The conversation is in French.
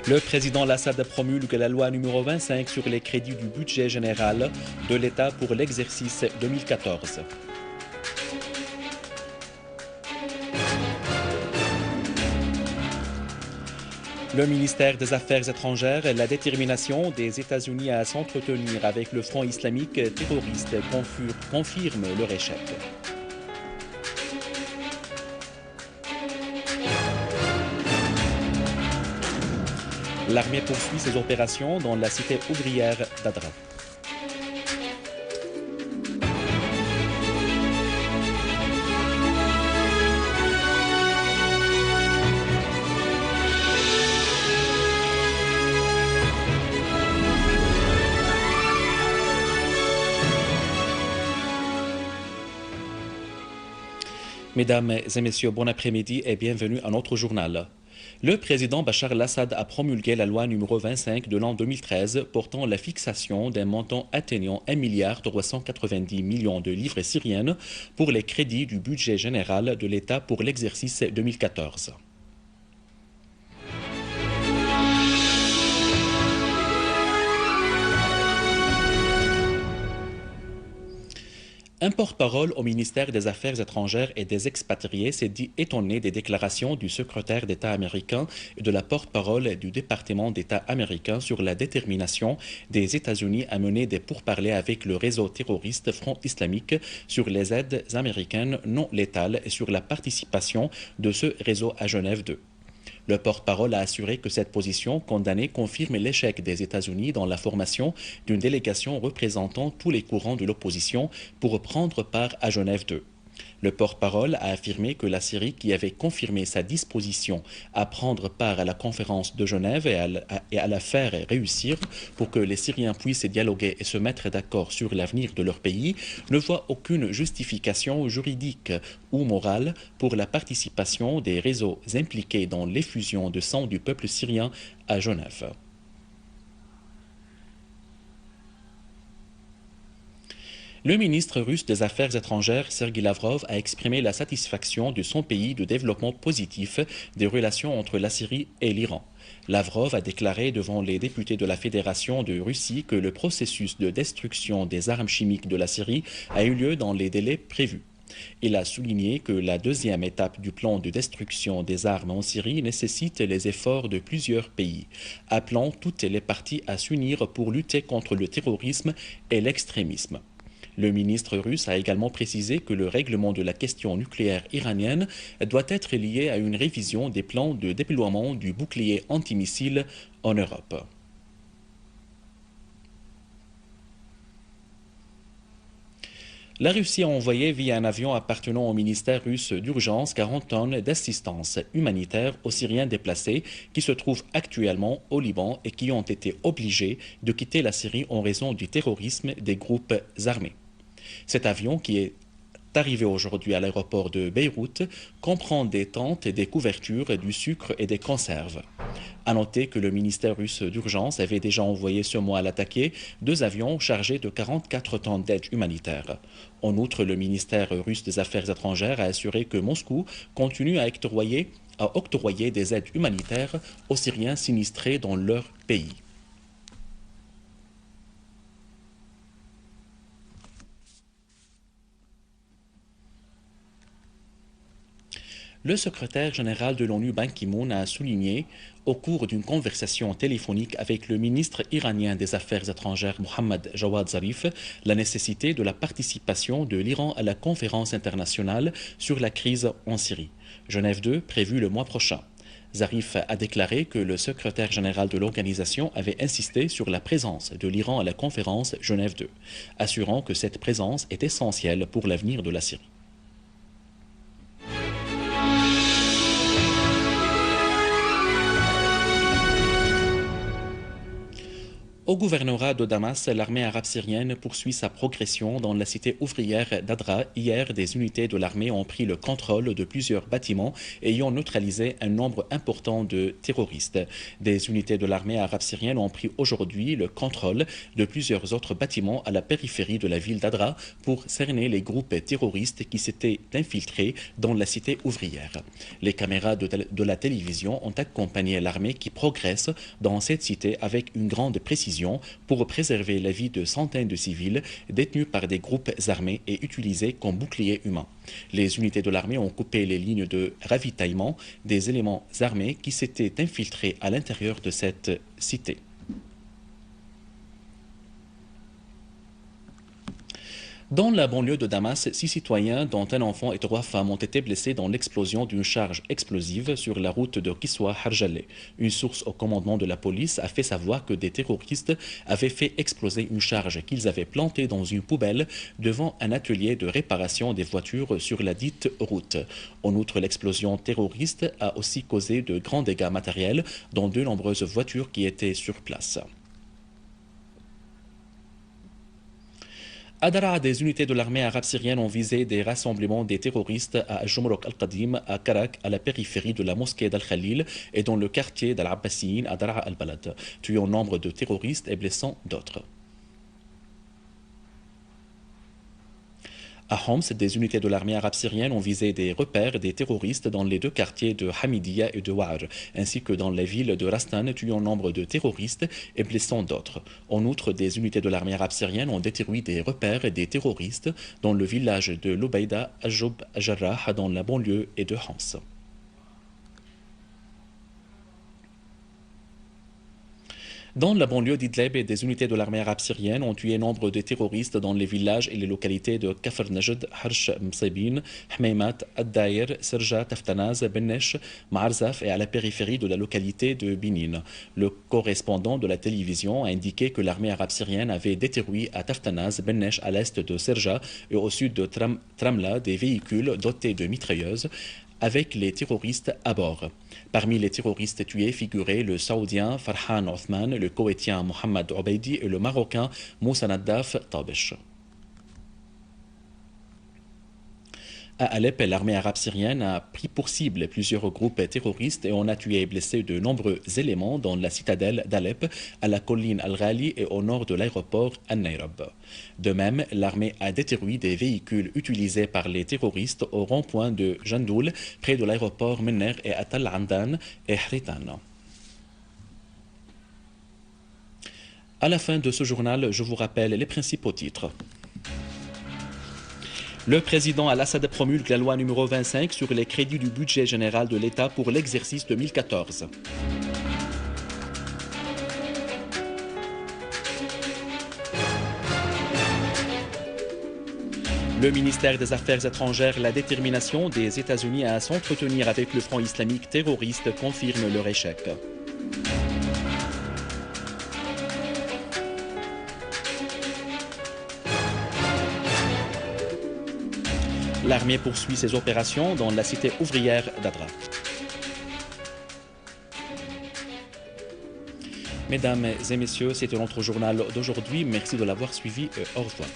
Le président Al-Assad promulgue la loi numéro 25 sur les crédits du budget général de l'État pour l'exercice 2014. Le ministère des Affaires étrangères, la détermination des États-Unis à s'entretenir avec le Front islamique terroriste confirme leur échec. L'armée poursuit ses opérations dans la cité ouvrière d'Adra. Mesdames et messieurs, bon après-midi et bienvenue à notre journal. Le président Bachar al-Assad a promulgué la loi numéro 25 de l'an 2013 portant la fixation d'un montant atteignant 1,390 milliard de livres syriennes pour les crédits du budget général de l'État pour l'exercice 2014. Un porte-parole au ministère des Affaires étrangères et des expatriés s'est dit étonné des déclarations du secrétaire d'État américain et de la porte-parole du département d'État américain sur la détermination des États-Unis à mener des pourparlers avec le réseau terroriste Front islamique sur les aides américaines non létales et sur la participation de ce réseau à Genève 2. Le porte-parole a assuré que cette position condamnée confirme l'échec des États-Unis dans la formation d'une délégation représentant tous les courants de l'opposition pour prendre part à Genève 2. Le porte-parole a affirmé que la Syrie, qui avait confirmé sa disposition à prendre part à la conférence de Genève et à la faire réussir pour que les Syriens puissent dialoguer et se mettre d'accord sur l'avenir de leur pays, ne voit aucune justification juridique ou morale pour la participation des réseaux impliqués dans l'effusion de sang du peuple syrien à Genève. Le ministre russe des Affaires étrangères, Sergei Lavrov, a exprimé la satisfaction de son pays du développement positif des relations entre la Syrie et l'Iran. Lavrov a déclaré devant les députés de la Fédération de Russie que le processus de destruction des armes chimiques de la Syrie a eu lieu dans les délais prévus. Il a souligné que la deuxième étape du plan de destruction des armes en Syrie nécessite les efforts de plusieurs pays, appelant toutes les parties à s'unir pour lutter contre le terrorisme et l'extrémisme. Le ministre russe a également précisé que le règlement de la question nucléaire iranienne doit être lié à une révision des plans de déploiement du bouclier antimissile en Europe. La Russie a envoyé via un avion appartenant au ministère russe d'urgence 40 tonnes d'assistance humanitaire aux Syriens déplacés qui se trouvent actuellement au Liban et qui ont été obligés de quitter la Syrie en raison du terrorisme des groupes armés. Cet avion, qui est arrivé aujourd'hui à l'aéroport de Beyrouth, comprend des tentes, des couvertures, du sucre et des conserves. À noter que le ministère russe d'urgence avait déjà envoyé ce mois à l'attaquer 2 avions chargés de 44 tonnes d'aide humanitaire. En outre, le ministère russe des Affaires étrangères a assuré que Moscou continue à octroyer des aides humanitaires aux Syriens sinistrés dans leur pays. Le secrétaire général de l'ONU, Ban Ki-moon, a souligné au cours d'une conversation téléphonique avec le ministre iranien des Affaires étrangères Mohammad Jawad Zarif la nécessité de la participation de l'Iran à la conférence internationale sur la crise en Syrie, Genève 2, prévue le mois prochain. Zarif a déclaré que le secrétaire général de l'organisation avait insisté sur la présence de l'Iran à la conférence Genève 2, assurant que cette présence est essentielle pour l'avenir de la Syrie. Au gouvernorat de Damas, l'armée arabe syrienne poursuit sa progression dans la cité ouvrière d'Adra. Hier, des unités de l'armée ont pris le contrôle de plusieurs bâtiments ayant neutralisé un nombre important de terroristes. Des unités de l'armée arabe syrienne ont pris aujourd'hui le contrôle de plusieurs autres bâtiments à la périphérie de la ville d'Adra pour cerner les groupes terroristes qui s'étaient infiltrés dans la cité ouvrière. Les caméras de la télévision ont accompagné l'armée qui progresse dans cette cité avec une grande précision pour préserver la vie de centaines de civils détenus par des groupes armés et utilisés comme boucliers humains. Les unités de l'armée ont coupé les lignes de ravitaillement des éléments armés qui s'étaient infiltrés à l'intérieur de cette cité. Dans la banlieue de Damas, 6 citoyens, dont un enfant et 3 femmes, ont été blessés dans l'explosion d'une charge explosive sur la route de Kiswa-Harjaleh. Une source au commandement de la police a fait savoir que des terroristes avaient fait exploser une charge qu'ils avaient plantée dans une poubelle devant un atelier de réparation des voitures sur la dite route. En outre, l'explosion terroriste a aussi causé de grands dégâts matériels dans de nombreuses voitures qui étaient sur place. À Daraa, des unités de l'armée arabe syrienne ont visé des rassemblements des terroristes à Jumrok al-Qadim, à Karak, à la périphérie de la mosquée d'Al-Khalil et dans le quartier d'Al-Abbasiyin à Daraa al-Balad, tuant nombre de terroristes et blessant d'autres. À Homs, des unités de l'armée arabe syrienne ont visé des repères des terroristes dans les 2 quartiers de Hamidiya et de Wa'ar, ainsi que dans la ville de Rastan, tuant nombre de terroristes et blessant d'autres. En outre, des unités de l'armée arabe syrienne ont détruit des repères des terroristes dans le village de Lubayda, Ajoub, Jarrah, dans la banlieue et de Homs. Dans la banlieue d'Idlib, des unités de l'armée arabe syrienne ont tué nombre de terroristes dans les villages et les localités de Kafr Najd, Harsh Msabin, Hmeimat, Ad-Daïr, Serja, Taftanaz, Benesh, Marzaf et à la périphérie de la localité de Binin. Le correspondant de la télévision a indiqué que l'armée arabe syrienne avait détruit à Taftanaz, Benesh à l'est de Serja et au sud de Tramla des véhicules dotés de mitrailleuses avec les terroristes à bord. Parmi les terroristes tués figuraient le Saoudien Farhan Othman, le Koweïtien Mohamed Obeidi et le Marocain Moussa Naddaf Tabesh. À Alep, l'armée arabe syrienne a pris pour cible plusieurs groupes terroristes et on a tué et blessé de nombreux éléments dans la citadelle d'Alep, à la colline Al-Ghali et au nord de l'aéroport Al-Nairab. De même, l'armée a détruit des véhicules utilisés par les terroristes au rond-point de Jandoul, près de l'aéroport Menner et à Tal Andan et Hritan. À la fin de ce journal, je vous rappelle les principaux titres. Le président Al-Assad promulgue la loi numéro 25 sur les crédits du budget général de l'État pour l'exercice 2014. Le ministère des Affaires étrangères, la détermination des États-Unis à s'entretenir avec le Front islamique terroriste confirme leur échec. L'armée poursuit ses opérations dans la cité ouvrière d'Adra. Mesdames et messieurs, c'était notre journal d'aujourd'hui. Merci de l'avoir suivi et au revoir.